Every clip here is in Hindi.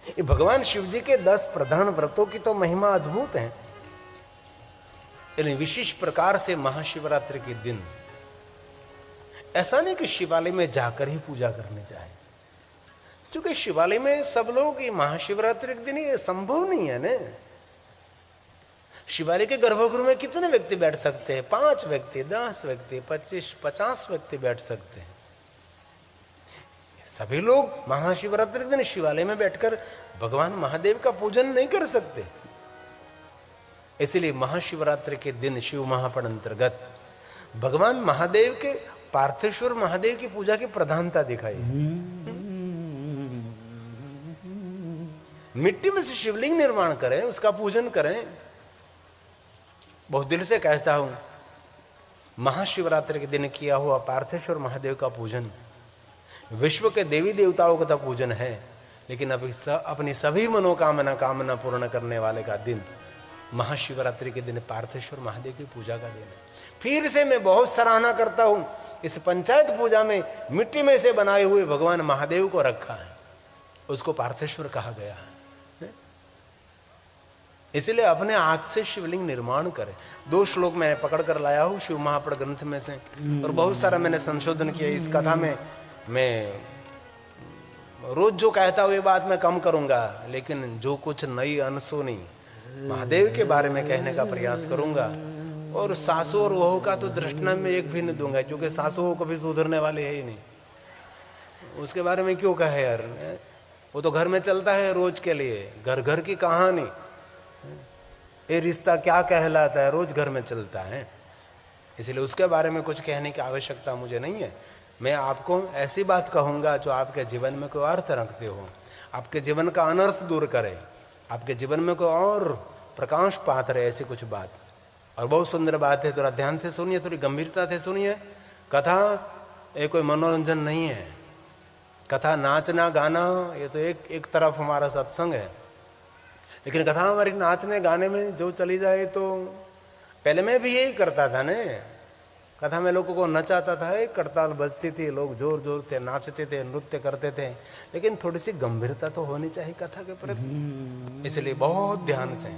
ये भगवान शिव जी के 10 प्रधान व्रतों की तो महिमा अद्भुत है। विशेष प्रकार से महाशिवरात्रि के दिन ऐसा नहीं कि शिवालय में जाकर ही पूजा करनी चाहिए, क्योंकि शिवालय में सब लोग ये महाशिवरात्रि के दिन ये संभव नहीं है ना। शिवालय के गर्भगृह में कितने व्यक्ति बैठ सकते हैं? 5 व्यक्ति, 10 व्यक्ति, 25, 50 व्यक्ति बैठ सकते हैं। सभी लोग महाशिवरात्रि के दिन शिवालय में बैठकर भगवान महादेव का पूजन नहीं कर सकते। इसलिए महाशिवरात्रि के दिन शिव महापर्व अंतर्गत भगवान महादेव के पार्थेश्वर महादेव की पूजा की प्रधानता दिखाई है। मिट्टी में से शिवलिंग निर्माण करें, उसका पूजन करें। बहुत दिल से कहता हूं, महाशिवरात्रि के दिन किया हुआ पार्थेश्वर महादेव का पूजन विश्व के देवी देवताओं का तो पूजन है, लेकिन अपनी सभी कामना पूर्ण करने वाले का दिन महाशिवरात्रि के दिन पार्थेश्वर महादेव की पूजा का दिन है। फिर से मैं बहुत सराहना करता हूं, इस पंचायत पूजा में मिट्टी में से बनाए हुए भगवान महादेव को रखा है, उसको पार्थेश्वर कहा गया है। इसलिए अपने हाथ से शिवलिंग निर्माण करें। 2 श्लोक मैं पकड़ कर लाया हूं शिव महापर्व ग्रंथ में से, और बहुत सारा मैंने संशोधन किया इस कथा में। मैं रोज जो कहता हूं ये बात मैं कम करूंगा, लेकिन जो कुछ नई अनसुनी महादेव के बारे में कहने का प्रयास करूंगा। और सासू और वहू का तो दृष्टांत में एक भी नहीं दूंगा, क्योंकि सासू वो कभी सुधरने वाले है ही नहीं। उसके बारे में क्यों कहे यार, वो तो घर में चलता है रोज के लिए, घर घर की कहानी। ये रिश्ता क्या कहलाता है, रोज घर में चलता है। इसलिए उसके बारे में कुछ कहने की आवश्यकता मुझे नहीं है। मैं आपको ऐसी बात कहूँगा जो आपके जीवन में कोई अर्थ रखते हो, आपके जीवन का अनर्थ दूर करे, आपके जीवन में कोई और प्रकाश पात्र है, ऐसी कुछ बात। और बहुत सुंदर बात है, थोड़ा ध्यान से सुनिए, थोड़ी गंभीरता से सुनिए। कथा ये कोई मनोरंजन नहीं है। कथा नाचना गाना ये तो एक तरफ हमारा सत्संग है, लेकिन कथा हमारी नाचने गाने में जो चली जाए तो पहले मैं भी यही करता था ने। कथा में लोगों को नचाता था, एक करताल बजती थी, लोग जोर जोर से नाचते थे, नृत्य करते थे, लेकिन थोड़ी सी गंभीरता तो होनी चाहिए कथा के प्रति। इसलिए बहुत ध्यान से,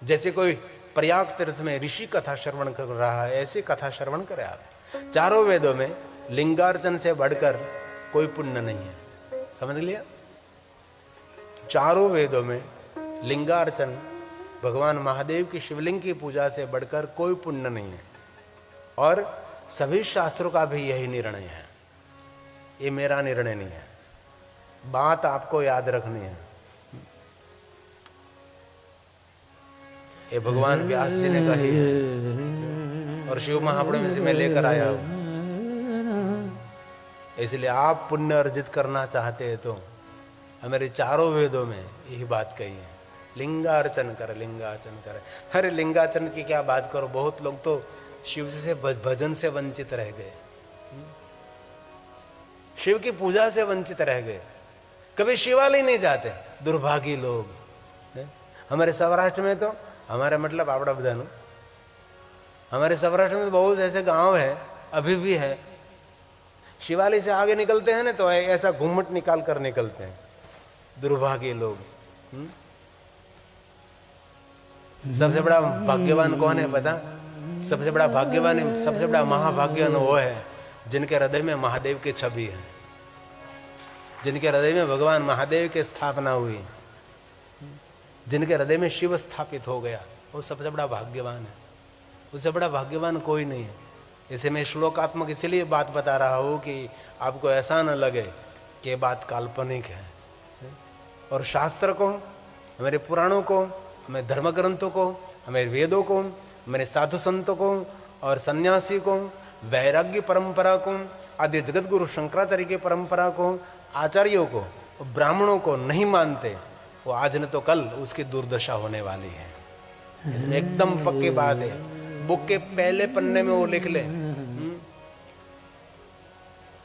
जैसे कोई प्रयाग तीर्थ में ऋषि कथा श्रवण कर रहा है, ऐसी कथा श्रवण करें आप। चारों वेदों में लिंगार्चन से बढ़कर कोई पुण्य नहीं है, समझ लिया? चारों वेदों में लिंगार्चन, भगवान महादेव की शिवलिंग की पूजा से बढ़कर कोई पुण्य नहीं है। और सभी शास्त्रों का भी यही निर्णय है, ये मेरा निर्णय नहीं है। बात आपको याद रखनी है। ये भगवान व्यास जी ने कही है और शिव महापुराण में से मैं लेकर आया हूं। इसलिए आप पुण्य अर्जित करना चाहते हैं तो हमारे चारों वेदों में यही बात कही है, लिंगार्चन कर, लिंगार्चन कर। अरे लिंगार्चन की क्या बात करो, बहुत लोग तो शिव जी से भजन से वंचित रह गए, शिव की पूजा से वंचित रह गए, कभी शिवालय नहीं जाते, दुर्भागी लोग। हमारे सौराष्ट्र में तो, हमारे मतलब आपड़ा बधानु, हमारे सौराष्ट्र में तो बहुत ऐसे गांव है, अभी भी है, शिवालय से आगे निकलते हैं ना तो ऐसा घूमट निकाल कर निकलते हैं, दुर्भागी लोग। सबसे बड़ा भाग्यवान कौन है पता? सबसे बड़ा भाग्यवान, सबसे बड़ा महाभाग्यवान वो है जिनके हृदय में महादेव की छवि है, जिनके हृदय में भगवान महादेव की स्थापना हुई, जिनके हृदय में शिव स्थापित हो गया, वो सबसे बड़ा भाग्यवान है। उससे बड़ा भाग्यवान कोई नहीं है। इसे मैं श्लोकात्मक इसलिए बात बता रहा हूँ कि आपको ऐसा न लगे कि ये बात काल्पनिक है। और शास्त्र को, हमारे पुराणों को, हमारे धर्म ग्रंथों को, हमारे वेदों को, हमारे साधु संतों को और सन्यासी को, वैराग्य परंपरा को, आदि जगत गुरु शंकराचार्य की परंपरा को, आचार्यों को, ब्राह्मणों को नहीं मानते, वो आज न तो कल उसकी दुर्दशा होने वाली है। इसमें एकदम पक्की बात है। बुक के पहले पन्ने में वो लिख ले,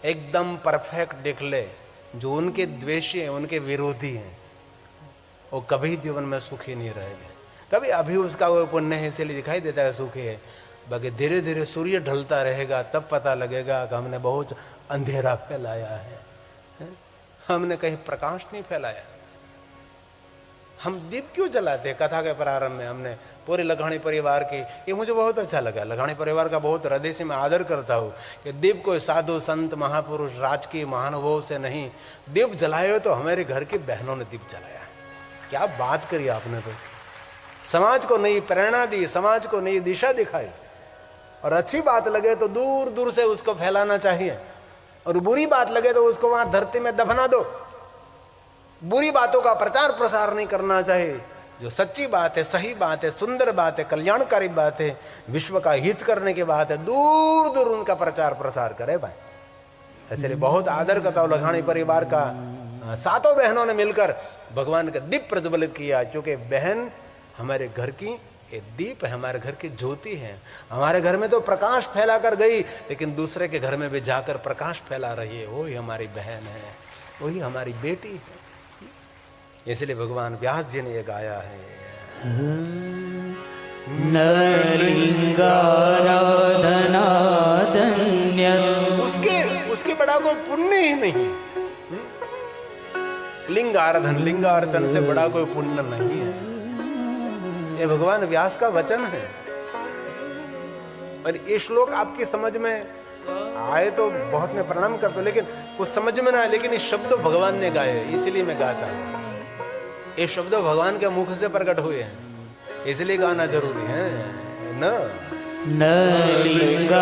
एकदम परफेक्ट लिख ले, जो उनके द्वेषी हैं, उनके विरोधी हैं, वो कभी जीवन में सुखी नहीं रहेंगे। कभी अभी उसका वो पुण्य है इसलिए दिखाई देता है सुखी है, बाकी धीरे धीरे सूर्य ढलता रहेगा तब पता लगेगा कि हमने बहुत अंधेरा फैलाया है। हमने कहीं प्रकाश नहीं फैलाया। हम दीप क्यों जलाते? कथा के प्रारंभ में हमने पूरे लखानी परिवार की, ये मुझे बहुत अच्छा लगा, लखानी परिवार का बहुत हृदय से मैं आदर करता हूँ कि दीप कोई साधु संत महापुरुष राजकीय महानुभाव से नहीं, दीप जलाए हो तो हमारे घर की बहनों ने दीप जलाया। क्या बात करी आपने, तो समाज को नई प्रेरणा दी, समाज को नई दिशा दिखाई। और अच्छी बात लगे तो दूर दूर से उसको फैलाना चाहिए, और बुरी बात लगे तो उसको वहां धरती में दफना दो। बुरी बातों का प्रचार प्रसार नहीं करना चाहिए। जो सच्ची बात है, सही बात है, सुंदर बात है, कल्याणकारी बात है, विश्व का हित करने की बात है, दूर दूर उनका प्रचार प्रसार करे भाई। ऐसे बहुत आदर करता हूँ लखानी परिवार का। सातों बहनों ने मिलकर भगवान का दीप प्रज्वलित किया, क्योंकि बहन हमारे घर की एक दीप है, हमारे घर की ज्योति है। हमारे घर में तो प्रकाश फैला कर गई, लेकिन दूसरे के घर में भी जाकर प्रकाश फैला रही है। वही हमारी बहन है, वही हमारी बेटी है। इसलिए भगवान व्यास जी ने ये गाया है, उसके बड़ा कोई पुण्य ही नहीं। लिंगाराधन, लिंगार्चन से बड़ा कोई पुण्य नहीं है। ये भगवान व्यास का वचन है। और ये श्लोक आपकी समझ में आए तो बहुत मैं प्रणाम करता हूं, लेकिन कुछ समझ में ना आए, लेकिन ये शब्द भगवान ने गाए, इसलिए मैं गाता हूं। ये शब्द भगवान के मुख से प्रकट हुए हैं, इसलिए गाना जरूरी है न। लिंगाराधनातन्यं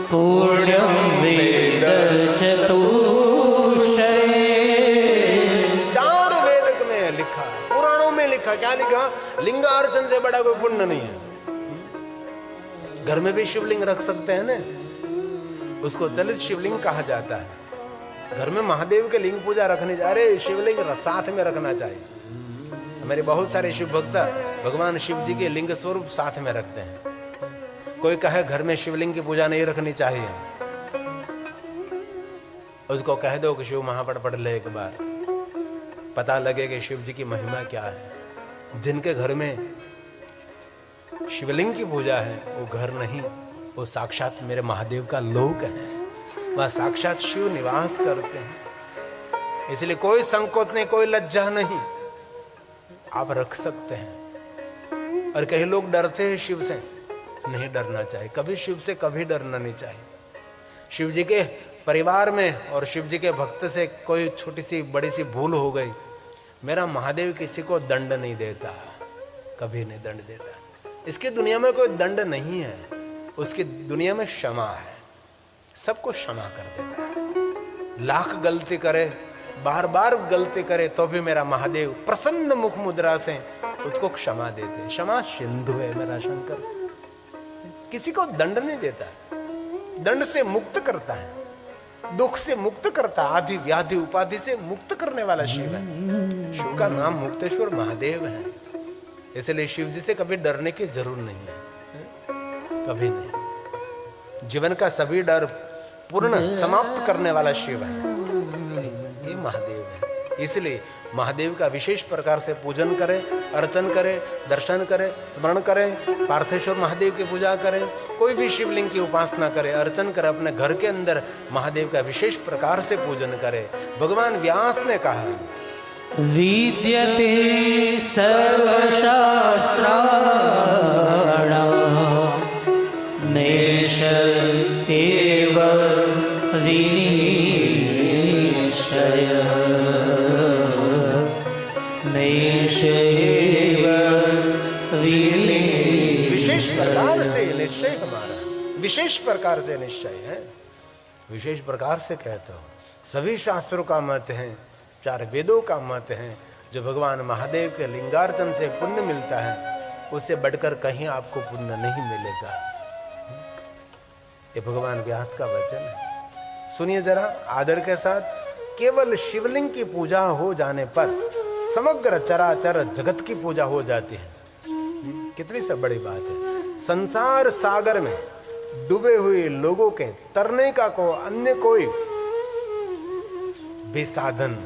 पुण्यं वेद चतुष्टये। चार वेद में लिखा, पुराणों में लिखा, क्या लिखा? लिंगार्चन से बड़ा कोई पुण्य नहीं है। घर में भी शिवलिंग रख सकते हैं ना, उसको चलित शिवलिंग कहा जाता है। घर में महादेव के लिंग पूजा रखने जा रहे, शिवलिंग साथ में रखना चाहिए। हमारे बहुत सारे शिव भक्त भगवान शिव जी के लिंग स्वरूप साथ में रखते हैं। कोई कहे घर में शिवलिंग की पूजा नहीं रखनी चाहिए, उसको कह दो कि शिव महापट पढ़ ले एक बार, पता लगे कि शिव जी की महिमा क्या है। जिनके घर में शिवलिंग की पूजा है वो घर नहीं, वो साक्षात मेरे महादेव का लोक है, वह साक्षात शिव निवास करते हैं। इसलिए कोई संकोच नहीं, कोई लज्जा नहीं, आप रख सकते हैं। और कई लोग डरते हैं शिव से, नहीं डरना चाहिए, कभी शिव से कभी डरना नहीं चाहिए। शिव जी के परिवार में और शिव जी के भक्त से कोई छोटी सी बड़ी सी भूल हो गई, मेरा महादेव किसी को दंड नहीं देता, कभी नहीं दंड देता। इसकी दुनिया में कोई दंड नहीं है, उसकी दुनिया में क्षमा है, सबको क्षमा कर देता है। लाख गलती करे, बार बार गलती करे, तो भी मेरा महादेव प्रसन्न मुख मुद्रा से उसको क्षमा देते। क्षमा सिंधु है मेरा शंकर, किसी को दंड नहीं देता, दंड से मुक्त करता है, दुख से मुक्त करता, आदि व्याधि उपाधि से मुक्त करने वाला शिव है। शिव का नाम मुक्तेश्वर महादेव है। इसलिए शिव जी से कभी डरने की जरूरत नहीं है, कभी नहीं। जीवन का सभी डर पूर्ण समाप्त करने वाला शिव है, ये महादेव है। इसलिए महादेव का विशेष प्रकार से पूजन करें, अर्चन करें, दर्शन करें, स्मरण करें, पार्थेश्वर महादेव की पूजा करें, कोई भी शिवलिंग की उपासना करें, अर्चन करें, अपने घर के अंदर महादेव का विशेष प्रकार से पूजन करें। भगवान व्यास ने कहा, विद्यते सर्वशास्त्राणां नेश एव विनिश्चयः, नेश एव विनिश्चयः। विशेष प्रकार से निश्चय हमारा, विशेष प्रकार से निश्चय है, विशेष प्रकार से कहता हूं। सभी शास्त्रों का मत है, चार वेदों का मत है, जो भगवान महादेव के लिंगार्चन से पुण्य मिलता है, उससे बढ़कर कहीं आपको पुण्य नहीं मिलेगा। ये भगवान व्यास का वचन है। सुनिए जरा आदर के साथ। केवल शिवलिंग की पूजा हो जाने पर समग्र चराचर जगत की पूजा हो जाती है। कितनी सब बड़ी बात है। संसार सागर में डूबे हुए लोगों के तरने का अन्य कोई भी साधन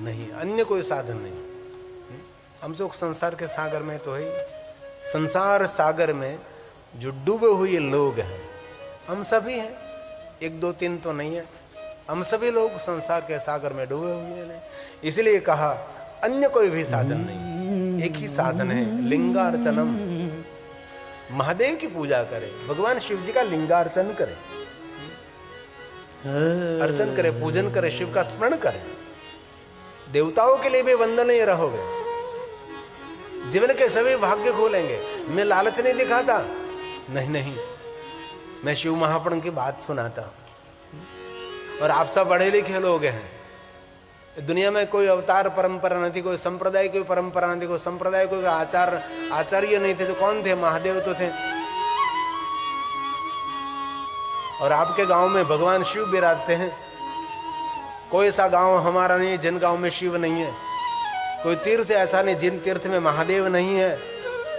नहीं, अन्य कोई साधन नहीं। हम लोग संसार के सागर में तो है, संसार सागर में जो डूबे हुए लोग हैं हम सभी हैं। एक दो तीन तो नहीं है, हम सभी लोग संसार के सागर में डूबे हुए हैं। इसलिए कहा अन्य कोई भी साधन नहीं, एक ही साधन है, लिंगार्चनम। महादेव की पूजा करें, भगवान शिव जी का लिंगार्चन करें, अर्चन करें, पूजन करें, शिव का स्मरण करें। देवताओं के लिए भी वंदनीय रहोगे, जीवन के सभी भाग्य खोलेंगे। मैं लालच नहीं दिखाता, नहीं नहीं, मैं शिव महापुराण की बात सुनाता हूं। और आप सब पढ़े लिखे लोग हैं, दुनिया में कोई अवतार परंपरा नहीं थी, कोई संप्रदाय की परंपरा नहीं थी, कोई संप्रदाय कोई आचार्य नहीं थे, तो कौन थे? महादेव तो थे। और आपके गांव में भगवान शिव विराजते हैं। कोई ऐसा गांव हमारा नहीं है जिन गांव में शिव नहीं है, कोई तीर्थ ऐसा नहीं जिन तीर्थ में महादेव नहीं है।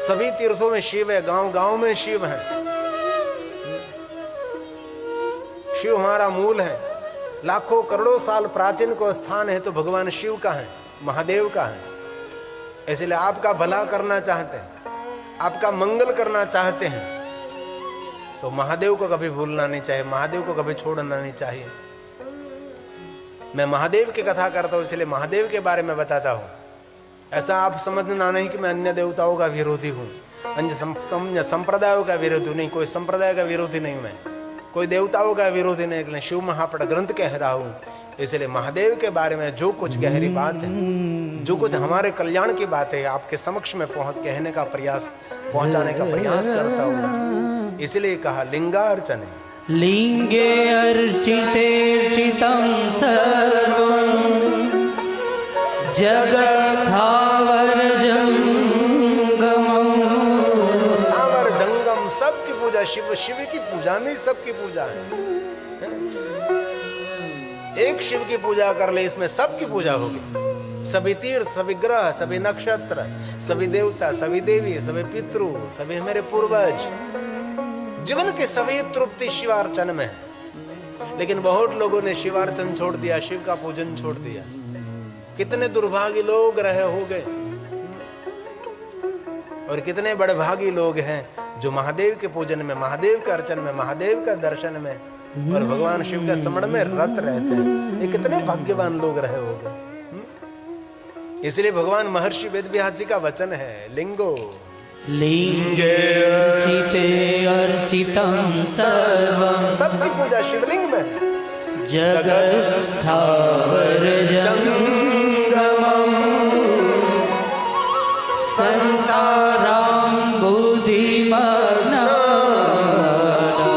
सभी तीर्थों में शिव है, गांव गांव में शिव है। शिव हमारा मूल है, लाखों करोड़ों साल प्राचीन को स्थान है तो भगवान शिव का है, महादेव का है। इसलिए आपका भला करना चाहते हैं, आपका मंगल करना चाहते हैं, तो महादेव को कभी भूलना नहीं चाहिए, महादेव को कभी छोड़ना नहीं चाहिए। मैं महादेव की कथा करता हूं, इसलिए महादेव के बारे में बताता हूं। ऐसा आप समझना नहीं कि मैं अन्य देवताओं का विरोधी हूं, अन्य संप्रदायों का विरोधी नहीं, कोई संप्रदाय का विरोधी नहीं, मैं कोई देवताओं का विरोधी नहीं, लेकिन शिव महापुराण ग्रंथ कह रहा हूं। इसलिए महादेव के बारे में जो कुछ गहरी बात है, जो कुछ हमारे कल्याण की बात है, आपके समक्ष में कहने का प्रयास, पहुंचाने का प्रयास करता हूं। इसलिए कहा लिंगार्चन। लिंगे अर्चिते चितं सर्वं जगत् स्थावर जंगमम्। स्थावर जंगम सबकी पूजा, शिव शिव की पूजा में सबकी पूजा है। एक शिव की पूजा कर ले, इसमें सबकी पूजा होगी। सभी तीर्थ, सभी ग्रह, सभी नक्षत्र, सभी देवता, सभी देवी, सभी पितृ, सभी हमारे पूर्वज, जीवन के सभी तृप्ति शिवार्चन में है। लेकिन बहुत लोगों ने शिवार्चन छोड़ दिया, शिव का पूजन छोड़ दिया। कितने दुर्भागी लोग रहे होंगे, और कितने बड़भागी लोग हैं जो महादेव के पूजन में, महादेव के अर्चन में, महादेव का दर्शन में और भगवान शिव का स्मरण में रत रहते हैं। ये कितने भाग्यवान लोग रहे होंगे। इसलिए भगवान महर्षि वेदव्यास जी का वचन है, लिंगो लिंगे अर्चिते अर्चितं सर्वं। सबकी पूजा शिवलिंग में है। जगत् स्थावर जंगमम् संसारां बुद्धिमग्ना।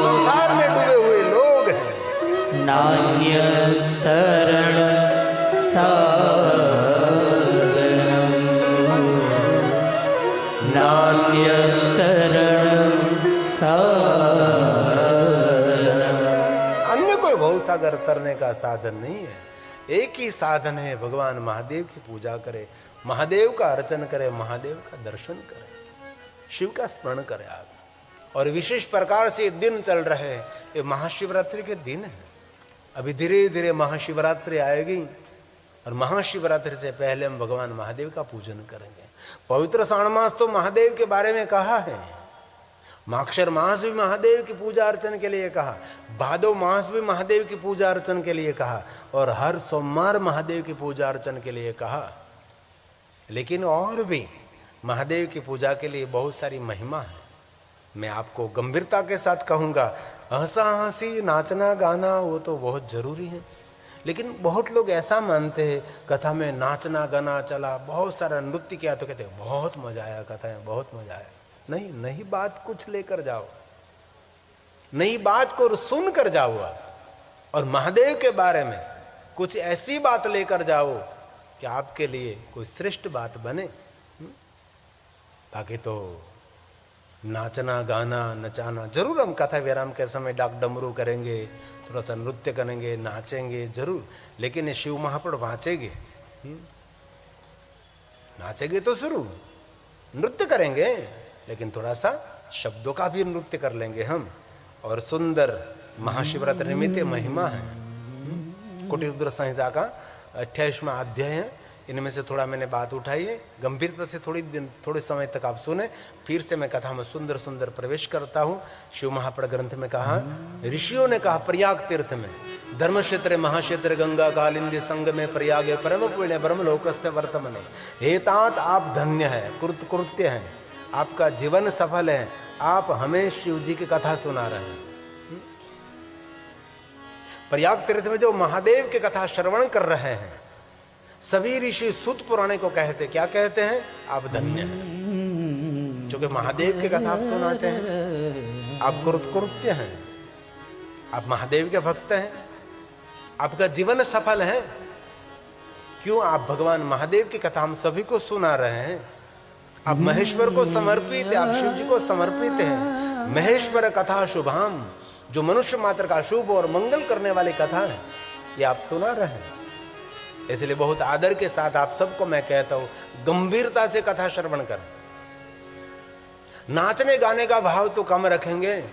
संसार में डूबे हुए लोग हैं, नान्यस्तरण अन्य कोई बहुत सागर तरने का साधन नहीं है। एक ही साधन है, भगवान महादेव की पूजा करे, महादेव का अर्चन करे, महादेव का दर्शन करे, शिव का स्मरण करे आप। और विशेष प्रकार से दिन चल रहे हैं, ये महाशिवरात्रि के दिन है। अभी धीरे धीरे महाशिवरात्रि आएगी और महाशिवरात्रि से पहले हम भगवान महादेव का पूजन करेंगे। पवित्र श्रावण मास तो महादेव के बारे में कहा है, माक्षर मास भी महादेव की पूजा अर्चन के लिए कहा, भादो मास भी महादेव की पूजा अर्चन के लिए कहा, और हर सोमवार महादेव की पूजा अर्चन के लिए कहा। लेकिन और भी महादेव की पूजा के लिए बहुत सारी महिमा है। मैं आपको गंभीरता के साथ कहूँगा, हंसा हंसी नाचना गाना वो तो बहुत जरूरी है, लेकिन बहुत लोग ऐसा मानते हैं कथा में नाचना गाना चला, बहुत सारा नृत्य किया तो कहते हैं बहुत मजा आया, कथा में बहुत मजा आया। नहीं, नई बात कुछ लेकर जाओ, नई बात को सुन कर जाओ, और महादेव के बारे में कुछ ऐसी बात लेकर जाओ कि आपके लिए कोई श्रेष्ठ बात बने। बाकी तो नाचना गाना नचाना जरूर, हम कथा विराम के समय डाक डमरू करेंगे, थोड़ा सा नृत्य करेंगे, नाचेंगे जरूर, लेकिन ये शिव महापुराण वांचेंगे, नाचेंगे तो शुरू, नृत्य करेंगे, लेकिन थोड़ा सा शब्दों का भी नृत्य कर लेंगे हम। और सुंदर महाशिवरात्रि निमित्त महिमा है। कुटिल रुद्र संहिता का 28वां अध्याय है, इनमें से थोड़ा मैंने बात उठाई है, गंभीरता से थोड़े समय तक आप सुने। फिर से मैं कथा में सुंदर सुंदर प्रवेश करता हूँ। शिव महापुराण ग्रंथ में कहा, ऋषियों ने कहा प्रयाग तीर्थ में, धर्म क्षेत्र महाक्षेत्र गंगा कालिंदी संग में प्रयागे परम पुण्य ब्रह्म लोकस्य वर्तमने। हे तात आप धन्य है, कृत्य हैं, आपका जीवन सफल है, आप हमें शिव जी की कथा सुना रहे हैं। प्रयाग तीर्थ में जो महादेव की कथा श्रवण कर रहे हैं, सभी ऋषि सूत पुराणे को कहते, क्या कहते हैं? आप धन्य हैं, क्योंकि महादेव की कथा आप सुनाते हैं, आप कृत्य हैं, आप महादेव के भक्त हैं, आपका जीवन सफल है। क्यों? आप भगवान महादेव की कथा हम सभी को सुना रहे हैं। आप महेश्वर को समर्पित है, आप शिव जी को समर्पित हैं। महेश्वर कथा शुभाम, जो मनुष्य मात्र का शुभ और मंगल करने वाली कथा है, ये आप सुना रहे हैं। इसलिए बहुत आदर के साथ आप सबको मैं कहता हूं, गंभीरता से कथा श्रवण करें। नाचने गाने का भाव तो कम रखेंगे,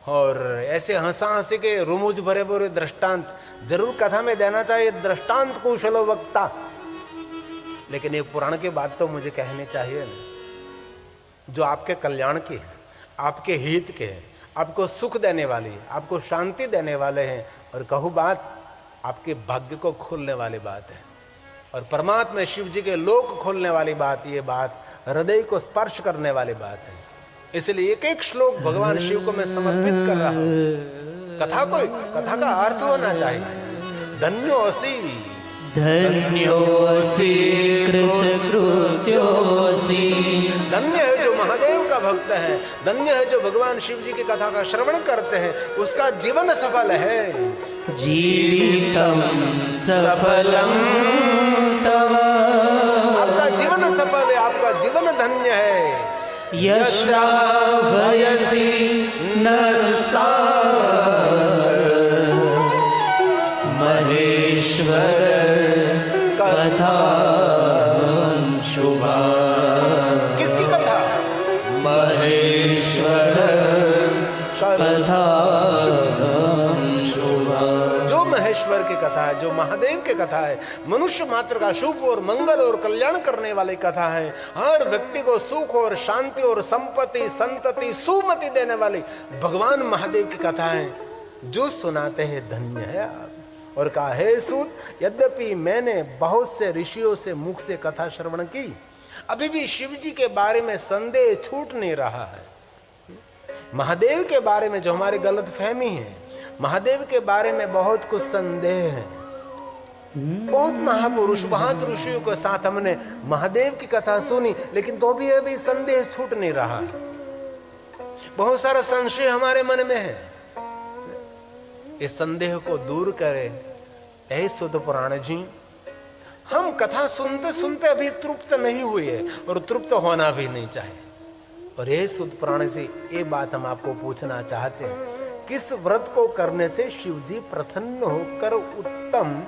और ऐसे हंसा हंसी के रुमुज भरे भरे दृष्टांत जरूर कथा में देना चाहिए, दृष्टांत कुशलो वक्ता। लेकिन ये पुराण की बात तो मुझे कहनी चाहिए ना, जो आपके कल्याण की है, आपके हित के है, आपको सुख देने वाली है, आपको शांति देने वाले हैं। और कहूँ बात, आपके भाग्य को खोलने वाली बात है, और परमात्मा शिव जी के लोक खोलने वाली बात, ये बात हृदय को स्पर्श करने वाली बात है। इसलिए एक एक श्लोक भगवान शिव को मैं समर्पित कर रहा हूं। कथा का अर्थ होना चाहिए, धन्योसी धन्योसी कृतकृत्योसी। धन्य है जो महादेव का भक्त है, धन्य है जो भगवान शिव जी की कथा का श्रवण करते हैं, उसका जीवन सफल है। जीवितम सफलम तव, आपका जीवन सफल है, आपका जीवन धन्य है। यश्रावयसि नस्ता महेश्वर कथा शुभा। किसकी कथा? महेश्वर कथा शुभा। जो महेश्वर की कथा है, जो महादेव की कथा है, मनुष्य मात्र का शुभ और मंगल और कल्याण करने वाली कथा है। हर व्यक्ति को सुख और शांति और संपत्ति संतति सुमति देने वाली भगवान महादेव की कथा है। जो सुनाते हैं धन्य है आप। और कहा, हे सूत, यद्यपि मैंने बहुत से ऋषियों से मुख से कथा श्रवण की, अभी भी शिव जी के बारे में संदेह छूट नहीं रहा है। महादेव के बारे में जो हमारी गलत फहमी है, महादेव के बारे में बहुत कुछ संदेह है। बहुत महापुरुष महत ऋषियों के साथ हमने महादेव की कथा सुनी, लेकिन तो भी अभी संदेह छूट नहीं रहा है। बहुत सारा संशय हमारे मन में है। इस संदेह को दूर करें। ऐ सुत पुराण जी, हम कथा सुनते सुनते अभी तृप्त नहीं हुए हैं, और तृप्त होना भी नहीं चाहिए। और ये सुत पुराण से ये बात हम आपको पूछना चाहते हैं, किस व्रत को करने से शिव जी प्रसन्न होकर उत्तम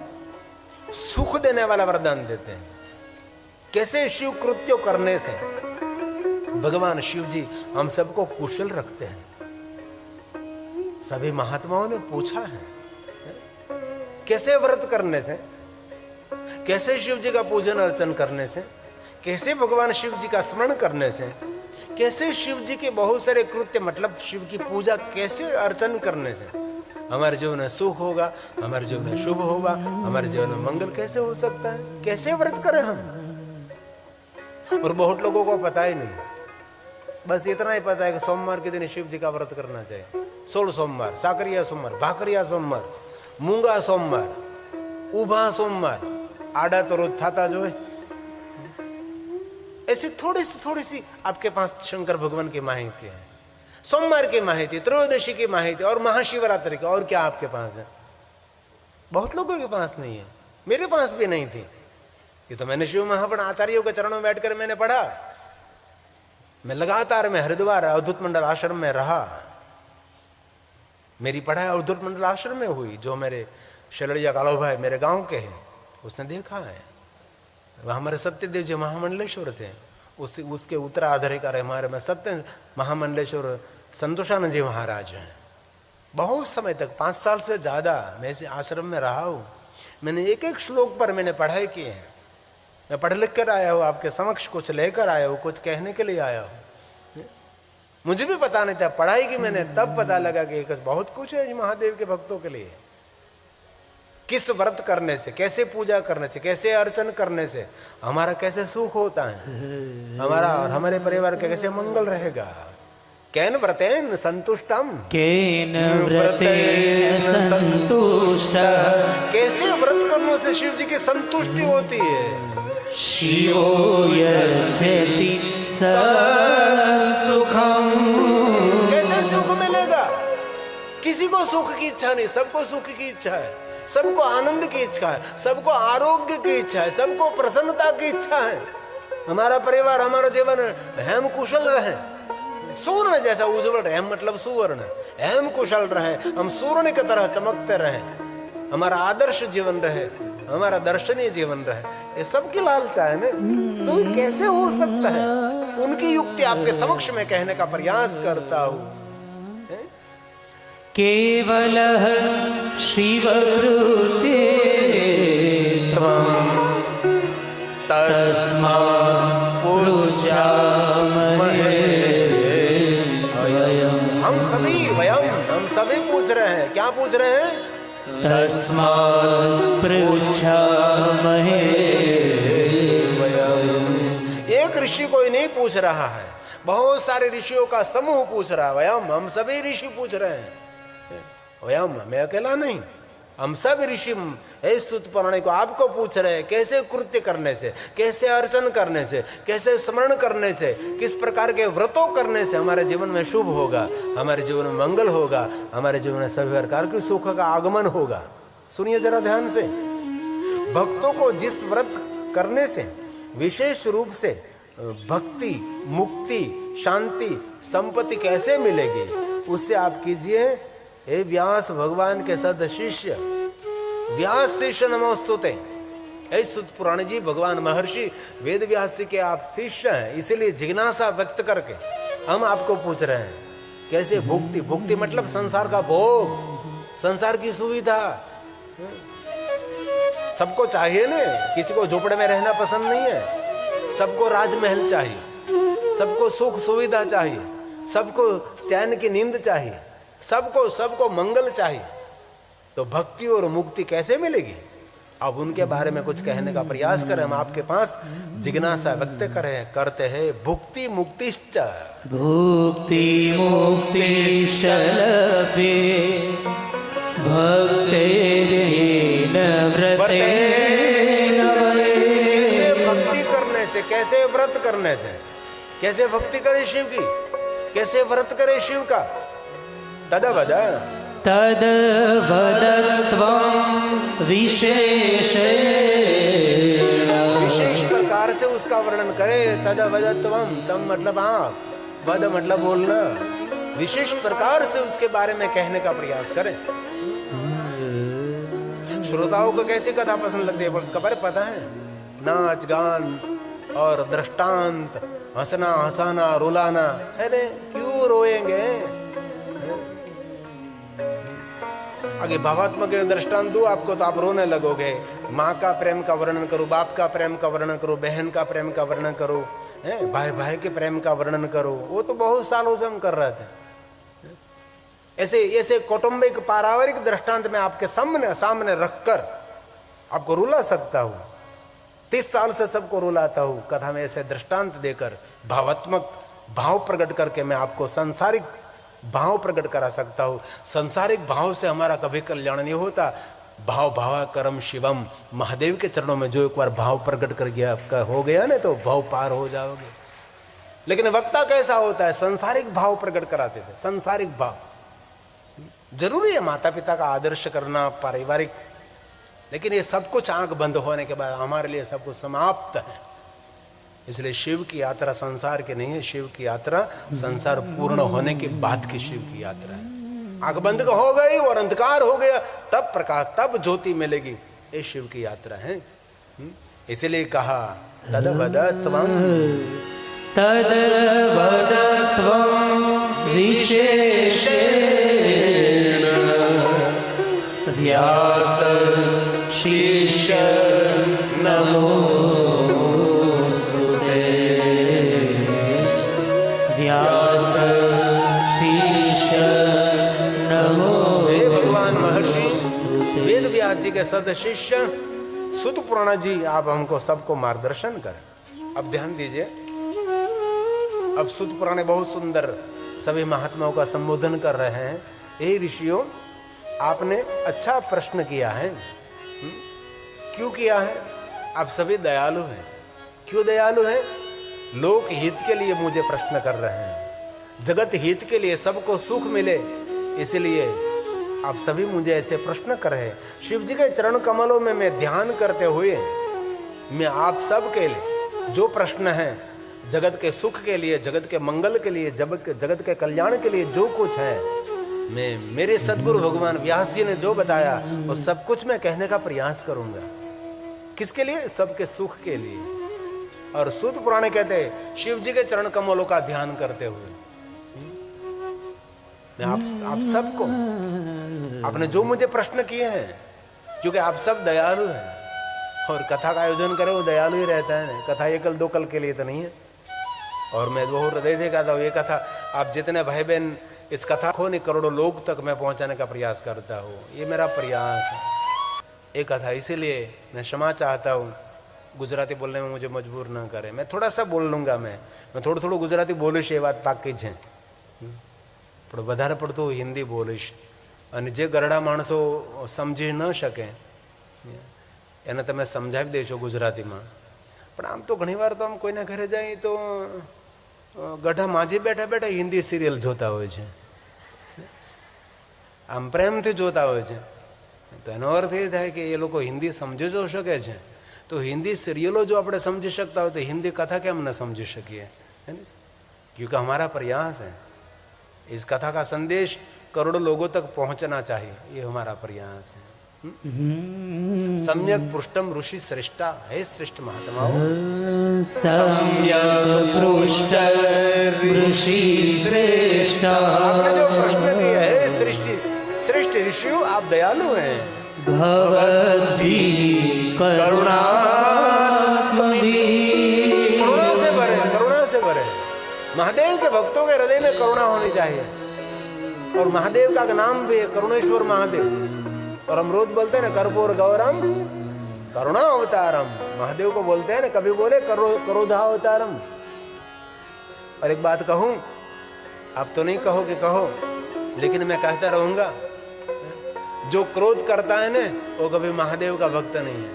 सुख देने वाला वरदान देते हैं? कैसे शिव कृत्य करने से भगवान शिव जी हम सबको कुशल रखते हैं? सभी महात्माओं ने पूछा है, कैसे व्रत करने से, कैसे शिव जी का पूजन अर्चन करने से, कैसे भगवान शिव जी का स्मरण करने से, कैसे शिव जी के बहुत सारे कृत्य मतलब शिव की पूजा कैसे अर्चन करने से हमारे जीवन में सुख होगा, हमारे जीवन में शुभ होगा, हमारे जीवन में मंगल कैसे हो सकता है? कैसे व्रत करें हम? और बहुत लोगों को पता ही नहीं, बस इतना ही पता है कि सोमवार के दिन शिव जी का व्रत करना चाहिए। 16 सोमवार, साकरिया सोमवार, भाकरिया सोमवार, मूंगा सोमवार, उभा सोमवार, आड़ा तो रोज था जो है। ऐसी थोड़ी सी आपके पास शंकर भगवान की माहिती है, सोमवार की माहिती, त्रयोदशी की माहिती और महाशिवरात्रि की। और क्या आपके पास है? बहुत लोगों के पास नहीं है, मेरे पास भी नहीं थी। ये तो मैंने शिव महापुराण आचार्यों के चरणों में बैठकर मैंने पढ़ा। मैं लगातार मैं हरिद्वार अवधूत मंडल आश्रम में रहा। मेरी पढ़ाई अवधूत मंडल आश्रम में हुई। जो मेरे शलड़िया कालो भाई मेरे गांव के हैं, उसने देखा है। वह हमारे सत्यदेव जी महामंडलेश्वर थे, उसके उत्तराधिकारी हमारे में सत्य महामंडलेश्वर संतोषानंद जी महाराज हैं। बहुत समय तक 5 साल से ज़्यादा मैं इस आश्रम में रहा हूँ। मैंने एक एक श्लोक पर मैंने पढ़ाई की है। मैं पढ़ लिख कर आया हूँ, आपके समक्ष कुछ लेकर आया हूँ, कुछ कहने के लिए आया हूँ। मुझे भी पता नहीं था, पढ़ाई की मैंने तब पता लगा कि बहुत कुछ है महादेव के भक्तों के लिए। किस व्रत करने से, कैसे पूजा करने से, कैसे अर्चन करने से हमारा कैसे सुख होता है, हमारा और हमारे परिवार का कैसे मंगल रहेगा। कैन व्रतेन संतुष्टम, केन व्रतेन संतुष्टः, कैसे व्रत करने से शिव जी की संतुष्टि होती है। शिवो यच्छति स सुखम, कैसे सुख मिलेगा। किसी को सुख की इच्छा नहीं, सबको सुख की इच्छा है, सबको आनंद की इच्छा है, सबको आरोग्य की इच्छा है, सबको प्रसन्नता की इच्छा है। हमारा परिवार, हमारा जीवन हेम कुशल रहे, सूर्ण जैसा उज्जवल रहे। हेम मतलब सुवर्ण, हेम कुशल रहे, हम सूर्ण की तरह चमकते रहे, हमारा आदर्श जीवन रहे, हमारा दर्शनीय जीवन रहे, ये सबकी लालचा है ना। तो ये कैसे हो सकता है। उनकी युक्ति आपके समक्ष में कहने का प्रयास करता हूं। केवलः शिवकृते त्वं तस्मात् पूज्यामहे। हम सभी पूछ रहे हैं, क्या पूछ रहे हैं। तस्मात् पृच्छामहे। एक ऋषि कोई नहीं पूछ रहा है, बहुत सारे ऋषियों का समूह पूछ रहा है। वयम, हम सभी ऋषि पूछ रहे हैं। वयम, मैं अकेला नहीं, हम सब ऋषि इस सुतपर्णी को आपको पूछ रहे हैं। कैसे कृत्य करने से, कैसे अर्चन करने से, कैसे स्मरण करने से, किस प्रकार के व्रतों करने से हमारे जीवन में शुभ होगा, हमारे जीवन में मंगल होगा, हमारे जीवन में सभी प्रकार के सुख का आगमन होगा। सुनिए जरा ध्यान से। भक्तों को जिस व्रत करने से विशेष रूप से भक्ति, मुक्ति, शांति, संपत्ति कैसे मिलेगी, उससे आप कीजिए। हे व्यास भगवान के सद शिष्य, व्यास शिष्य नमोस्तुते। ऐ सुत पुराण जी, भगवान महर्षि वेद व्यास जी के आप शिष्य हैं, इसीलिए जिज्ञासा व्यक्त करके हम आपको पूछ रहे हैं। कैसे भुक्ति, भुक्ति मतलब संसार का भोग, संसार की सुविधा। सबको चाहिए ना, किसी को झोपड़े में रहना पसंद नहीं है, सबको राजमहल चाहिए, सबको सुख सुविधा चाहिए, सबको चैन की नींद चाहिए, सबको मंगल चाहिए। तो भक्ति और मुक्ति कैसे मिलेगी। अब उनके बारे में कुछ कहने का प्रयास करें। हम आपके पास जिज्ञासा व्यक्त करते हैं। भुक्ति मुक्तिश्च, भुक्ति मुक्तिश्च लभे भक्तेन व्रतेन। कैसे भक्ति करने से, कैसे व्रत करने से, कैसे भक्ति करे शिव की, कैसे व्रत करे शिव का। तदवद त्वं विशेषेण, विशेष प्रकार से उसका वर्णन करे। तदवद त्वं, तम मतलब आँख, वद मतलब बोलना, विशेष प्रकार से उसके बारे में कहने का प्रयास करें। श्रोताओं को कैसी कथा पसंद लगती है, खबर पता है। नाच गान और दृष्टांत, हंसना हंसाना रुलाना। अरे क्यों रोएंगे। आगे भावात्मक दृष्टांत दूं आपको तो आप रोने लगोगे। माँ का प्रेम का वर्णन करो, बाप का प्रेम का वर्णन करो, बहन का प्रेम का वर्णन करो, भाई भाई के प्रेम का वर्णन करो। वो तो बहुत सालों से हम कर रहे थे। ऐसे कौटुंबिक पारिवारिक दृष्टांत में आपके सामने रखकर आपको रुला सकता हूँ। 30 साल से सबको रुलाता हूँ कथा में। ऐसे दृष्टांत देकर भावात्मक भाव प्रकट करके मैं आपको सांसारिक भाव प्रकट करा सकता हूँ। सांसारिक भाव से हमारा कभी कल्याण नहीं होता। भाव भावा करम शिवम, महादेव के चरणों में जो एक बार भाव प्रकट कर गया हो गया ना, तो भाव पार हो जाओगे। लेकिन वक्ता कैसा होता है, सांसारिक भाव प्रकट कराते थे। सांसारिक भाव जरूरी है, माता पिता का आदर्श करना, पारिवारिक, लेकिन ये सब कुछ आंख बंद होने के बाद हमारे लिए सब कुछ समाप्त है। इसलिए शिव की यात्रा संसार की नहीं है, शिव की यात्रा संसार पूर्ण होने के बाद की शिव की यात्रा है। आंख बंद हो गई और अंधकार हो गया, तब प्रकाश, तब ज्योति मिलेगी। ये शिव की यात्रा है। इसलिए कहा तदवदत्वं विशेषेण व्यास शीश नमोस्तुते व्यास शीश नमो। हे भगवान महर्षि वेद व्यास जी के सद शिष्य सुत पुराण जी, आप हमको सबको मार्गदर्शन करें। अब ध्यान दीजिए, अब सुत पुराण बहुत सुंदर सभी महात्माओं का संबोधन कर रहे हैं। हे ऋषियों, आपने अच्छा प्रश्न किया है। क्यों किया है? आप सभी दयालु हैं। क्यों दयालु हैं? लोक हित के लिए मुझे प्रश्न कर रहे हैं, जगत हित के लिए, सबको सुख मिले, इसलिए आप सभी मुझे ऐसे प्रश्न कर रहे हैं। शिव जी के चरण कमलों में मैं ध्यान करते हुए मैं आप सब के लिए जो प्रश्न है, जगत के सुख के लिए, जगत के मंगल के लिए, जगत के कल्याण के लिए जो कुछ है, मैं मेरे सद्गुरु भगवान व्यास जी ने जो बताया वो सब कुछ मैं कहने का प्रयास करूंगा। किसके लिए? सबके सुख के लिए। और सूत पुराण कहते हैं शिव जी के चरण कमलों का ध्यान करते हुए मैं आप सबको, आपने जो मुझे प्रश्न किए हैं, क्योंकि आप सब दयालु हैं और कथा का आयोजन करे वो दयालु ही रहता है। कथा ये कल दो कल के लिए तो नहीं है। और मैं बहुत हृदय से कहता हूँ, ये कथा आप जितने भाई बहन इस कथा को नहीं, करोड़ों लोग तक मैं पहुंचाने का प्रयास करता हूँ। ये मेरा प्रयास है ये कथा, इसीलिए मैं क्षमा चाहता हूँ। गुजराती बोलने में मुझे मजबूर ना करें, मैं थोड़ा सा बोल लूँगा। मैं थोड़ું થોડું ગુજરાતી બોલીશ એ વાત પાકી છે, પણ વધારે પડતું હિન્દી બોલીશ. અને જે ગરડા માણસો સમજી ન શકે એને તમે સમજાવી દેશો ગુજરાતીમાં. પણ આમ તો ઘણીવાર તો આમ કોઈના ઘરે જાય તો ગઢા માજી બેઠા બેઠા હિન્દી સિરિયલ જોતા હોય છે, આમ પ્રેમથી જોતા હોય છે. તો એનો અર્થ એ થાય કે એ લોકો હિન્દી સમજી જો શકે છે, તો हिंदी सीरियलों जो આપણે समझी सकता हो तो हिंदी कथा क्या हम न समझी सकिए, है ना? क्योंकि हमारा प्रयास है इस कथा का संदेश करोड़ों लोगों तक पहुंचना चाहिए, ये हमारा प्रयास है. सम्यक पृष्ठम ऋषि श्रेष्ठा, है श्रेष्ठ महात्माओं. सम्यक पृष्ठ ऋषि श्रेष्ठा. आपने जो प्रश्न किया है श्रेष्ठ ऋषियों, आप दयालु हैं. भवद्भि करुणात्मभि. करुणा से भरे. महादेव के भक्तों के हृदय में करुणा होनी चाहिए. और महादेव का नाम भी है करुणेश्वर महादेव. और हम रोज बोलते हैं ना कर्पूर गौरम करुणा अवतारम. महादेव को बोलते हैं ना, कभी बोले क्रोधा अवतारम. और एक बात कहूं, आप तो नहीं कहो कि कहो, लेकिन मैं कहता रहूंगा, जो क्रोध करता है ना वो कभी महादेव का भक्त नहीं है.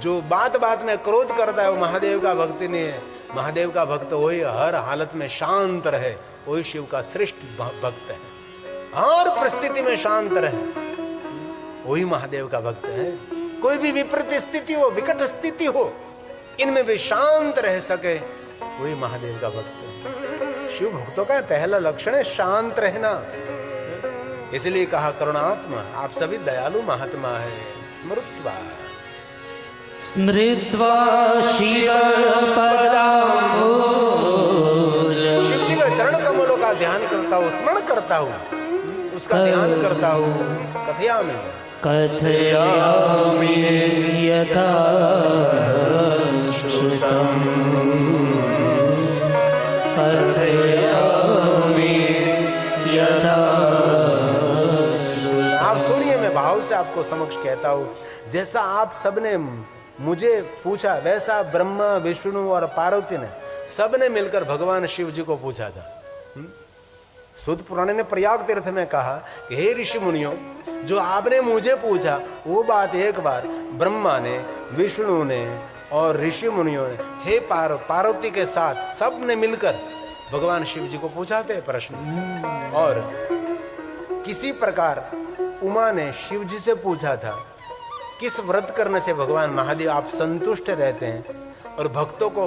जो बात बात में क्रोध करता है वो महादेव का भक्त नहीं है. महादेव का भक्त वही हर हालत में शांत रहे, वही शिव का श्रेष्ठ भक्त है. हर परिस्थिति में शांत रहे, वही महादेव का भक्त है. कोई भी विपरीत स्थिति हो, विकट स्थिति हो, इनमें भी शांत रह सके, वही महादेव का भक्त है. शिव भक्तों का पहला लक्षण है शांत रहना. इसलिए कहा करुणात्मा, आप सभी दयालु महात्मा है. स्मृत्वा स्मृत्वा शिव पदाम्भोज. शिव जी के चरण कमलों का ध्यान करता हूँ, स्मरण करता हूँ, उसका ध्यान करता हूँ. कथयामि कथयामि यथा श्रुतम्. कथयामि यथा. आप सुनिए, मैं भाव से आपको समक्ष कहता हूँ. जैसा आप सबने मुझे पूछा, वैसा ब्रह्मा, विष्णु और पार्वती ने सबने मिलकर भगवान शिव जी को पूछा था. सूत पुराण ने प्रयाग तीर्थ में कहा कि हे ऋषि मुनियों, जो आपने मुझे पूछा वो बात एक बार ब्रह्मा ने, विष्णु ने और ऋषि मुनियों ने, हे पार्वती के साथ सब ने मिलकर भगवान शिव जी को पूछा थे प्रश्न. और किसी प्रकार उमा ने शिव जी से पूछा था, किस व्रत करने से भगवान महादेव आप संतुष्ट रहते हैं और भक्तों को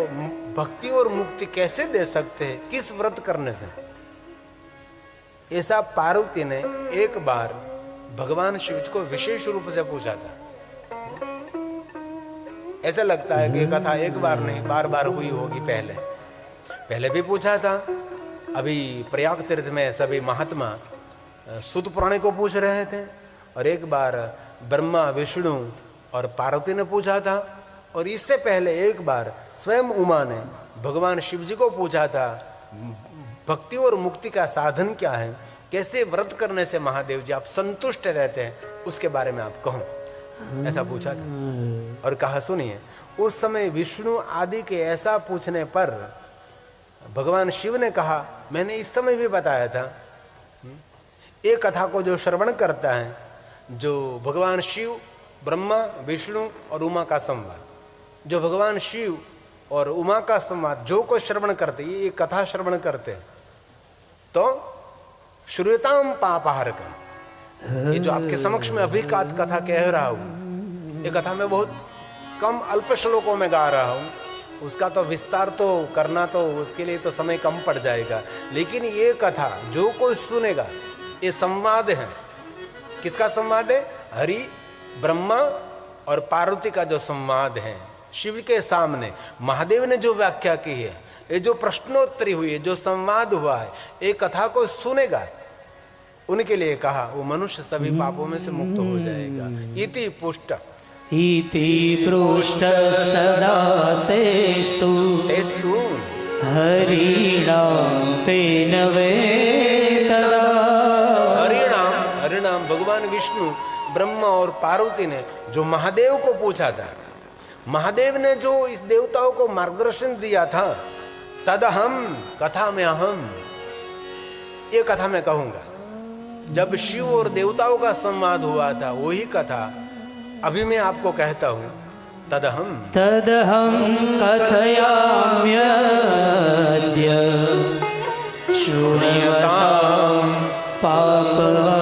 भक्ति और मुक्ति कैसे दे सकते हैं, किस व्रत करने से. ऐसा पार्वती ने एक बार भगवान शिव जी को विशेष रूप से पूछा था. ऐसा लगता है कि कथा एक बार नहीं बार बार हुई होगी. पहले भी पूछा था. अभी प्रयाग तीर्थ में सभी महात्मा सूत पुराण को पूछ रहे थे, और एक बार ब्रह्मा, विष्णु और पार्वती ने पूछा था, और इससे पहले एक बार स्वयं उमा ने भगवान शिव जी को पूछा था, भक्ति और मुक्ति का साधन क्या है, कैसे व्रत करने से महादेव जी आप संतुष्ट रहते हैं, उसके बारे में आप कहो, ऐसा पूछा था। और कहा सुनिए, उस समय विष्णु आदि के ऐसा पूछने पर भगवान शिव ने कहा, मैंने इस समय भी बताया था, एक कथा को जो श्रवण करता है, जो भगवान शिव, ब्रह्मा, विष्णु और उमा का संवाद, जो भगवान शिव और उमा का संवाद जो को श्रवण करते, ये कथा श्रवण करते हैं, तो श्रूयताम पापहारकम, ये जो आपके समक्ष में अभी कथा कह रहा हूं, ये कथा मैं बहुत कम अल्प श्लोकों में गा रहा हूं, उसका तो विस्तार तो करना, तो उसके लिए तो समय कम पड़ जाएगा। लेकिन ये कथा जो कोई सुनेगा, ये संवाद है। किसका संवाद है? हरि, ब्रह्मा और पार्वती का जो संवाद है शिव के सामने, महादेव ने जो व्याख्या की है, ये जो प्रश्नोत्तरी हुई है, जो संवाद हुआ है, एक कथा को सुनेगा, उनके लिए कहा वो मनुष्य सभी पापों में से मुक्त हो जाएगा। इति पुष्ट इति पृष्ठ सदा तेस्तु हरिणाम तेन वेतदा। हरिणाम भगवान विष्णु, ब्रह्मा और पार्वती ने जो महादेव को पूछा था, महादेव ने जो इस देवताओं को मार्गदर्शन दिया था, तदहम कथा में अहम, ये कथा मैं कहूंगा। जब शिव और देवताओं का संवाद हुआ था, वही कथा अभी मैं आपको कहता हूं। तदहम कथयाम्यद्य शृण्यतां पापहारकम्।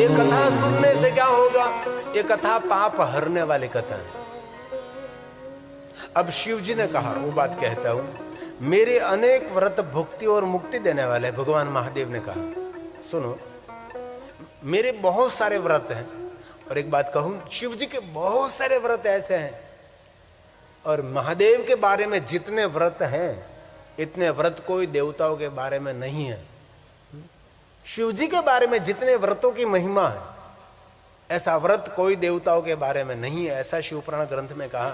ये कथा सुनने से क्या होगा? ये कथा पाप हरने वाली कथा है। अब शिव जी ने कहा, वो बात कहता हूं, मेरे अनेक व्रत भुक्ति और मुक्ति देने वाले, भगवान महादेव ने कहा, सुनो, मेरे बहुत सारे व्रत हैं। और एक बात कहूं, शिव जी के बहुत सारे व्रत ऐसे हैं, और महादेव के बारे में जितने व्रत हैं, इतने व्रत कोई देवताओं के बारे में नहीं है। शिव जी के बारे में जितने व्रतों की महिमा है, ऐसा व्रत कोई देवताओं के बारे में नहीं है, ऐसा शिव पुराण ग्रंथ में कहा।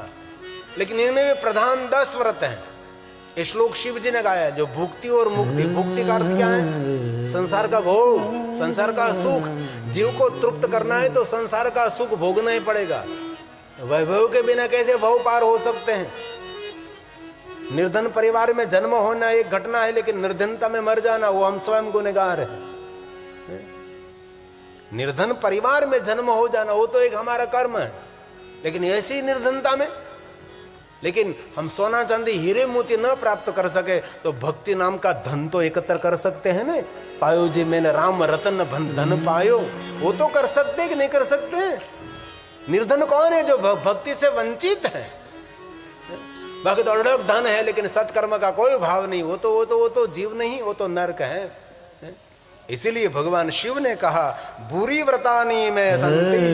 लेकिन इनमें भी प्रधान 10 व्रत हैं। ये श्लोक शिव जी ने गाया, जो भुक्ति और मुक्ति, भुक्ति का अर्थ क्या है? संसार का भोग, संसार का सुख। जीव को तृप्त करना है तो संसार का सुख भोगना ही पड़ेगा। वैभव के बिना कैसे भव पार हो सकते हैं? निर्धन परिवार में जन्म होना एक घटना है, लेकिन निर्धनता में मर जाना, वो हम स्वयं गुनहगार हैं। निर्धन परिवार में जन्म हो जाना, वो तो एक हमारा कर्म है, लेकिन ऐसी निर्धनता में, लेकिन हम सोना चांदी हीरे मोती न प्राप्त कर सके तो भक्ति नाम का धन तो एकत्र कर सकते हैं ना। पायो जी मैंने राम रतन धन पायो, वो तो कर सकते हैं कि नहीं कर सकते? निर्धन कौन है? जो भक्ति से वंचित है। बाकी तो अड़क धन है, लेकिन सत्कर्म का कोई भाव नहीं, वो तो जीव नहीं, वो तो नरक है। इसीलिए भगवान शिव ने कहा, बुरी व्रतानी में संति,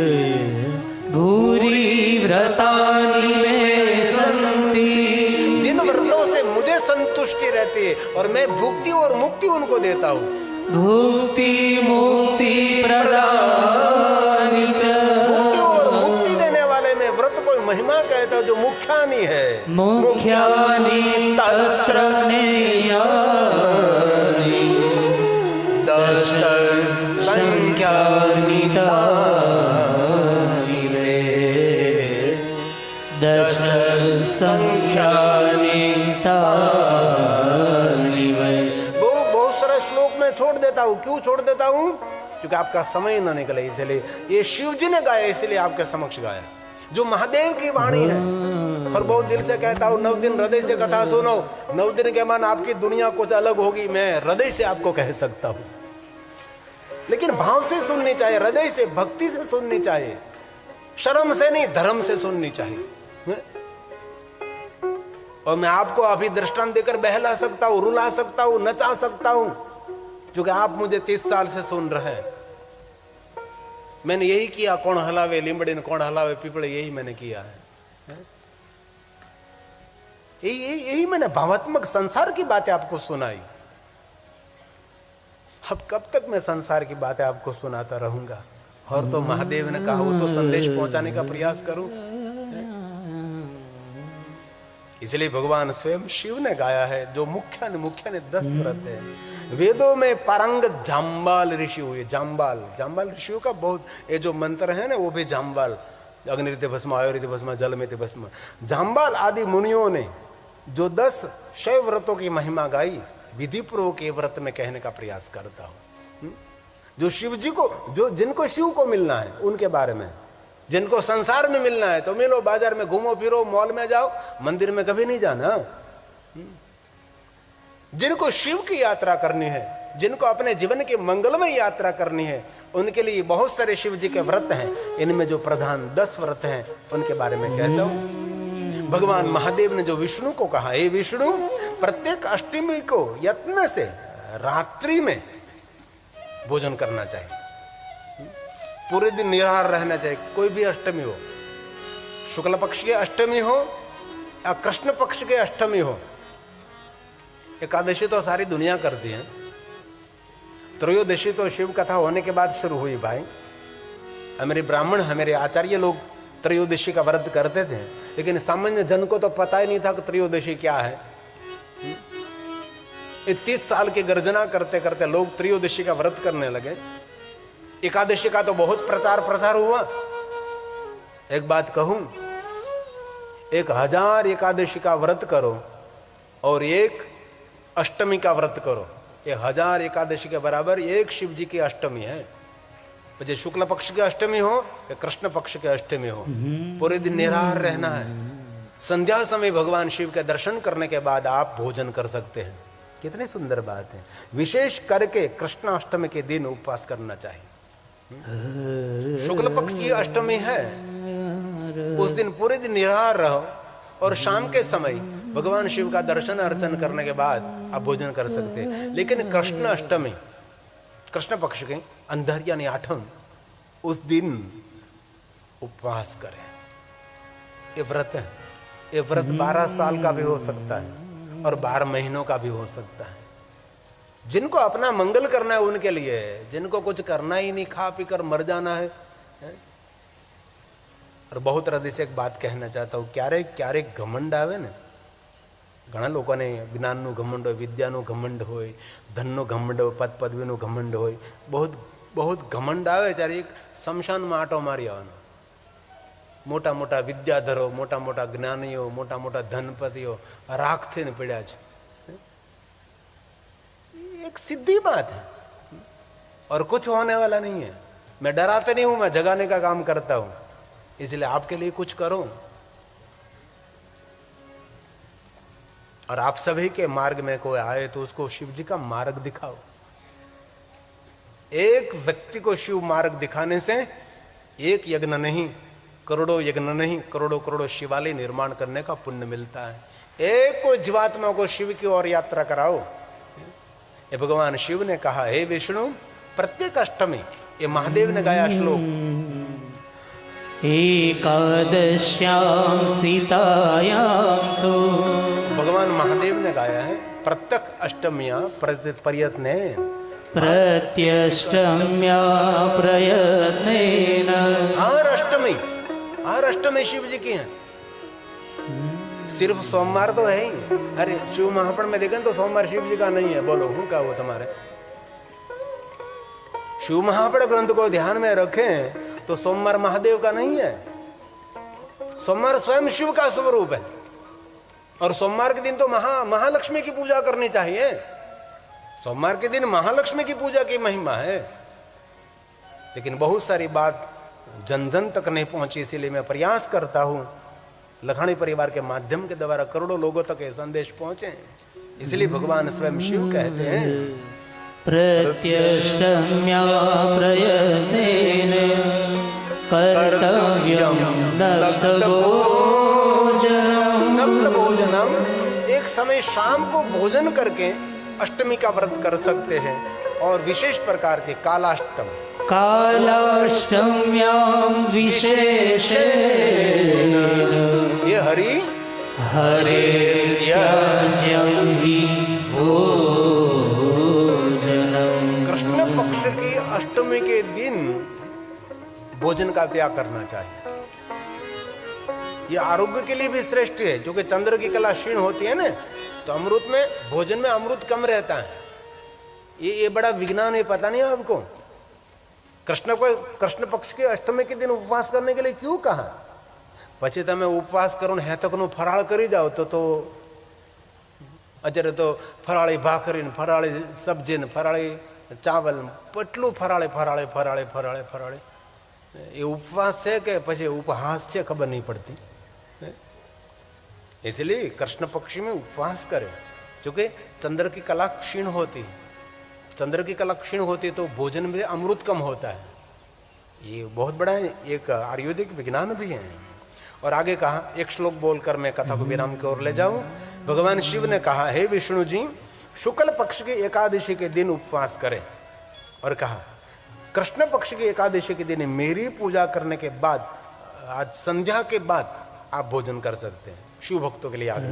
भूरि व्रतानि मे सन्ति। जिन व्रतों से मुझे संतुष्टि रहती है और मैं भुक्ति और मुक्ति उनको देता हूँ। भुक्ति मुक्ति प्रदानि च। भुक्ति और मुक्ति देने वाले में व्रत कोई महिमा कहता है, जो मुख्यानि है। मुख्यानि तत्र ज्ञेयानि दश संख्यानि दश संख्यानि बहुत सारा श्लोक में छोड़ देता हूँ। क्यों छोड़ देता हूँ? क्योंकि आपका समय न निकले, इसलिए ये शिव जी ने गाया, इसलिए आपके समक्ष गाया, जो महादेव की वाणी है। और बहुत दिल से कहता हूँ, 9 दिन हृदय से कथा सुनो। 9 दिन के बाद आपकी दुनिया कुछ अलग होगी, मैं हृदय से आपको कह सकता हूँ। लेकिन भाव से सुननी चाहिए, हृदय से, भक्ति से सुननी चाहिए, शर्म से नहीं, धर्म से सुननी चाहिए। और मैं आपको अभी दृष्टांत देकर बहला सकता हूं, रुला सकता हूं, नचा सकता हूं, क्योंकि आप मुझे 30 साल से सुन रहे हैं। मैंने यही किया, कौन हलावे लिंबड़ी, कौन हलावे पीपड़े, यही मैंने किया है। यही मैंने भावात्मक संसार की बातें आपको सुनाई। अब कब तक मैं संसार की बातें आपको सुनाता रहूंगा? और तो महादेव ने कहा वो तो संदेश पहुंचाने का प्रयास करूं। इसलिए भगवान स्वयं शिव ने गाया है, जो मुख्य ने 10 व्रत है। वेदों में पारंगत जाम्बाल ऋषि हुए। जाम्बाल ऋषियों का बहुत, ये जो मंत्र है ना वो भी जाम्बाल, अग्निरित भस्म, आयुरित भस्म, जल में भस्म, जाम्बाल आदि मुनियों ने जो 10 शैव व्रतों की महिमा गाई, विधि पूर्वक ये व्रत में कहने का प्रयास करता हूं। जो शिव जी को, जो जिनको शिव को मिलना है उनके बारे में, जिनको संसार में मिलना है तो मिलो, बाजार में घूमो फिरो, मॉल में जाओ, मंदिर में कभी नहीं जाना। जिनको शिव की यात्रा करनी है, जिनको अपने जीवन की मंगलमय यात्रा करनी है, उनके लिए बहुत सारे शिव जी के व्रत हैं। इनमें जो प्रधान 10 व्रत हैं उनके बारे में कहता हूं। भगवान महादेव ने जो विष्णु को कहा, हे विष्णु, प्रत्येक अष्टमी को यत्न से रात्रि में भोजन करना चाहिए, पूरे दिन निराहार रहना चाहिए। कोई भी अष्टमी हो, शुक्ल पक्ष की अष्टमी हो या कृष्ण पक्ष की अष्टमी हो, एकादशी तो सारी दुनिया करती है, त्रयोदशी तो शिव कथा होने के बाद शुरू हुई भाई। हमारे ब्राह्मण, हमारे आचार्य लोग त्रयोदशी का व्रत करते थे, लेकिन सामान्य जन को तो पता ही नहीं था कि त्रयोदशी क्या है। 30 साल की गर्जना करते करते लोग त्रयोदशी का व्रत करने लगे। एकादशी का तो बहुत प्रचार प्रसार हुआ। एक बात कहूं, 1000 एकादशी का व्रत करो और एक अष्टमी का व्रत करो, ये 1000 एकादशी के बराबर एक शिव जी की अष्टमी है। चाहे शुक्ल पक्ष की अष्टमी हो या कृष्ण पक्ष की अष्टमी हो, पूरे दिन निराहार रहना है। संध्या समय भगवान शिव के दर्शन करने के बाद आप भोजन कर सकते हैं। कितनी सुंदर बात है। विशेष करके कृष्णाष्टमी के दिन उपवास करना चाहिए। शुक्ल पक्ष की अष्टमी है, उस दिन पूरे दिन निराहार रहो और शाम के समय भगवान शिव का दर्शन अर्चन करने के बाद आप भोजन कर सकते हैं। लेकिन कृष्ण अष्टमी, कृष्ण पक्ष के अंधर यानी 8, उस दिन उपवास करें। ये व्रत है, ये व्रत 12 साल का भी हो सकता है और 12 महीनों का भी हो सकता है। जिनको अपना मंगल करना है उनके लिए, जिनको कुछ करना ही नहीं, खा पी कर मर जाना है। और बहुत हृदय से एक बात कहना चाहता हूँ, क्यारेक घमंड आवे ने, घણા લોકોને જ્ઞાનનું ઘમંડ હોય, વિદ્યાનું ઘમંડ હોય, ધનનું ઘમંડ હોય, પદ પદવીનું ઘમંડ હોય, बहुत ઘમંડ આવે ત્યારે એક શમશાનમાં આંટો મારી આવવાનો। મોટા મોટા વિદ્યાધરો, મોટા મોટા જ્ઞાનીઓ, મોટા મોટા ધનપતિઓ રાખ થઈને પડ્યા છે। एक सीधी बात है और कुछ होने वाला नहीं है। मैं डराते नहीं हूं, मैं जगाने का काम करता हूं, इसलिए आपके लिए कुछ करो। और आप सभी के मार्ग में कोई आए तो उसको शिव जी का मार्ग दिखाओ। एक व्यक्ति को शिव मार्ग दिखाने से एक यज्ञ नहीं, करोड़ों यज्ञ नहीं, करोड़ों करोड़ों शिवालय निर्माण करने का पुण्य मिलता है। एक को जीवात्मा को शिव की ओर यात्रा कराओ। ये भगवान शिव ने कहा, हे विष्णु, प्रत्येक अष्टमी, ये महादेव ने गाया श्लोक, एकादश्यां सीतायां तो, भगवान महादेव ने गाया है, प्रत्येक अष्टमियां प्रयत्ने, प्रत्यष्टम्या प्रयत्नेन, हर अष्टमी शिव जी की हैं। सिर्फ सोमवार तो है ही। अरे शिव महापुराण में देखें तो सोमवार शिव जी का नहीं है। बोलो हूं क्या वो तुम्हारे? शिव महापुराण ग्रंथ को ध्यान में रखें तो सोमवार महादेव का नहीं है। सोमवार स्वयं शिव का स्वरूप है। और सोमवार के दिन तो महालक्ष्मी की पूजा करनी चाहिए। सोमवार के दिन महालक्ष्मी की पूजा की महिमा है। लेकिन बहुत सारी बात जन जन तक नहीं पहुंची, इसीलिए मैं प्रयास करता हूं लखानी परिवार के माध्यम के द्वारा करोड़ों लोगों तक ये संदेश पहुंचे। इसलिए भगवान स्वयं शिव कहते हैं, प्रत्यष्टम्या प्रयत्नेन कर्तव्यं भोजनम। एक समय शाम को भोजन करके अष्टमी का व्रत कर सकते हैं। और विशेष प्रकार के कालाष्टम, कालाष्टम्यां विशेषेण, ये हरि त्याज्यं हि भोजनम्। अष्टमी के दिन भोजन का त्याग करना चाहिए। ये आरोग्य के लिए भी श्रेष्ठ है, क्योंकि चंद्र की कला क्षीण होती है ना, तो अमृत में, भोजन में अमृत कम रहता है। ये बड़ा विज्ञान है, पता नहीं आपको। कृष्ण पक्ष के अष्टमी के दिन उपवास करने के लिए क्यों कहा? પછી તમે ઉપવાસ કરો ને હેતકનું ફરાળ કરી જાઓ તો અત્યારે તો ફરાળી ભાખરી ને ફરાળી સબ્જી ને ફરાળી ચાવલ, કેટલું ફરાળે ફરાળે ફરાળે ફરાળે ફરાળે। એ ઉપવાસ છે કે પછી ઉપહાસ છે ખબર નહીં પડતી। इसलिए कृष्ण पक्षी में उपवास करे, क्योंकि चंद्र की कला क्षीण होती है। चंद्र की कला क्षीण होती है तो भोजन में अमृत कम होता है। ये बहुत बड़ा एक आयुर्वेदिक विज्ञान भी है। और आगे कहा, एक श्लोक बोलकर मैं कथा को विराम की ओर ले जाऊं। भगवान शिव ने कहा, हे विष्णु जी, शुक्ल पक्ष की एकादशी के दिन उपवास करें। और कहा, कृष्ण पक्ष की एकादशी के दिन मेरी पूजा करने के बाद, आज संध्या के बाद आप भोजन कर सकते हैं। शिव भक्तों के लिए आगे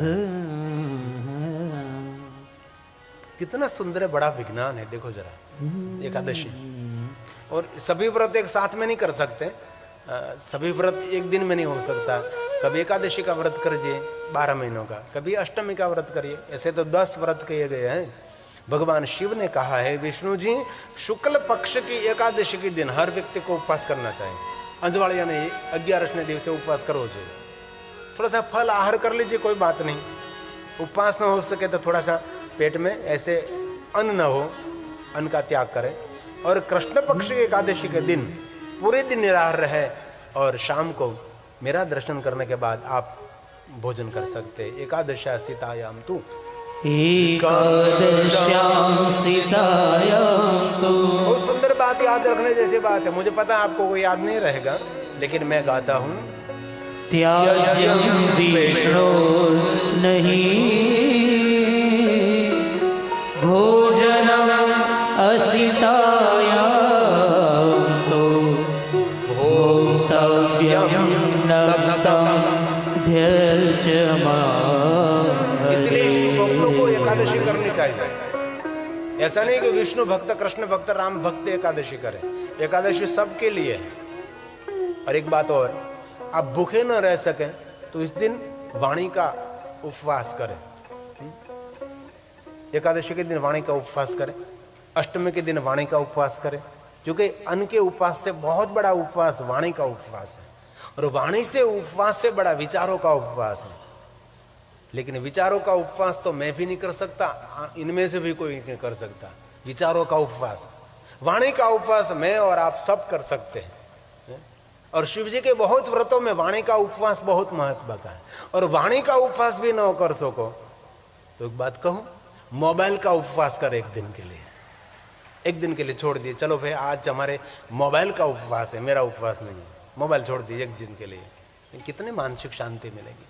कितना सुंदर है, बड़ा विज्ञान है। देखो जरा, एकादशी और सभी व्रत एक साथ में नहीं कर सकते। सभी व्रत एक दिन में नहीं हो सकता। कभी एकादशी का व्रत करिए 12 महीनों का, कभी अष्टमी का व्रत करिए। ऐसे तो 10 व्रत किए गए हैं। भगवान शिव ने कहा है, विष्णु जी, शुक्ल पक्ष की एकादशी के दिन हर व्यक्ति को उपवास करना चाहिए। अंजवाड़िया ने 11 दिवसे उपवास करो जो, थोड़ा सा फल आहार कर लीजिए, कोई बात नहीं। उपवास ना हो सके तो थोड़ा सा पेट में ऐसे अन्न न हो, अन्न का त्याग करें। और कृष्ण पक्ष की एकादशी के दिन पूरे दिन निराहार रहे और शाम को मेरा दर्शन करने के बाद आप भोजन कर सकते। एकादशा सीतायाम तू, एकादश्याम सीतायाम तु। बहुत सुंदर बात, याद रखने जैसी बात है। मुझे पता है आपको वो याद नहीं रहेगा, लेकिन मैं गाता हूँ। त्याज्यम विष्णु नहीं भोजनम असितायाम तो भोक्तव्यम नक्तम ध्यज्यमा। इसलिए शिव भक्तों को एकादशी करनी चाहिए। ऐसा नहीं कि विष्णु भक्त, कृष्ण भक्त, राम भक्त एकादशी करें। एकादशी सबके लिए है। और एक बात और, आप भूखे न रह सके तो इस दिन वाणी का उपवास करें। एकादशी के दिन वाणी का उपवास करें, अष्टमी के दिन वाणी का उपवास करें, क्योंकि अन्न के उपवास से बहुत बड़ा उपवास वाणी का उपवास है। और वाणी से उपवास से बड़ा विचारों का उपवास है। लेकिन विचारों का उपवास तो मैं भी नहीं कर सकता, इनमें से भी कोई नहीं कर सकता। विचारों का उपवास, वाणी का उपवास मैं और आप सब कर सकते हैं। और शिव जी के बहुत व्रतों में वाणी का उपवास बहुत महत्व का है। और वाणी का उपवास भी न कर सको तो एक बात कहूं, मोबाइल का उपवास कर एक दिन के लिए। एक दिन के लिए छोड़ दिए, चलो भाई आज हमारे मोबाइल का उपवास है, मेरा उपवास नहीं है। मोबाइल छोड़ दिए एक दिन के लिए, कितनी मानसिक शांति मिलेगी।